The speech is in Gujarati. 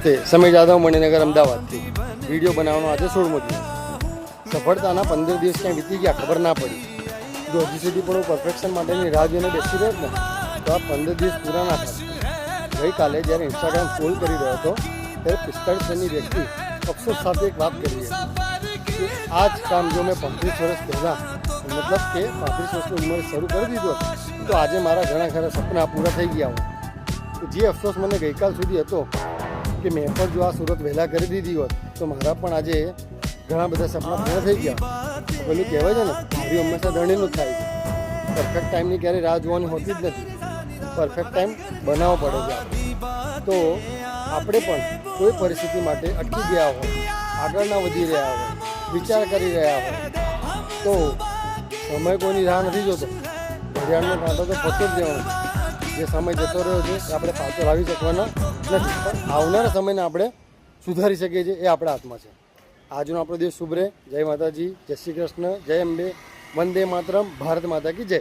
નમસ્તે, સમય જાદવ, મણિનગર, અમદાવાદથી વિડીયો બનાવવાનો આજે 16મો દિવસ. સફળતાના 15 દિવસ ક્યાં વીતી ગયા ખબર ના પડી. જો હજી સુધી પણ હું પરફેક્શન માટેની રાહ જોઈને બેસી રહ્યો ને તો આ 15 દિવસ પૂરા ના થાય. ગઈકાલે જ્યારે ઇન્સ્ટાગ્રામ સ્ક્રોલ કરી રહ્યો હતો ત્યારે 45 વર્ષની વ્યક્તિ અફસોસ સાથે એક વાત કરી કે આ જ કામ જો મેં 35 વર્ષ પહેલાં મતલબ કે 35 વર્ષની ઉંમરે શરૂ કરી દીધું તો આજે મારા ઘણા ખરા સપના પૂરા થઈ ગયા હોય. જે અફસોસ મને ગઈકાલ સુધી હતો કે મેં પણ જો આ સુરત વહેલા કરી દીધી હોત તો મારા પણ આજે ઘણા બધા સપના પૂરા થઈ ગયા. પેલું કહેવાય છે ને, મારી હંમેશા ધણીનું જ થાય છે. પરફેક્ટ ટાઈમની ક્યારેય રાહ જોવાની હોતી જ નથી. પરફેક્ટ ટાઈમ બનાવવો પડે છે. તો આપણે પણ કોઈ પરિસ્થિતિ માટે અટકી ગયા હોય, આગળ ના વધી રહ્યા હોય, વિચાર કરી રહ્યા હોય તો સમય કોઈની રાહ નથી જોતો. ઘડિયાળનો કાંટો તો પતો જ જવાનો. જે સમય જતો રહ્યો છે એ આપણે પાછો લાવી શકવાનો નથી, પણ આવનારા સમયને આપણે સુધારી શકીએ છીએ, એ આપણા હાથમાં છે. આજનો આપણો દિવસ શુભ રહે. જય માતાજી, જય શ્રી કૃષ્ણ, જય અંબે, વંદે માતરમ, ભારત માતા કી જય.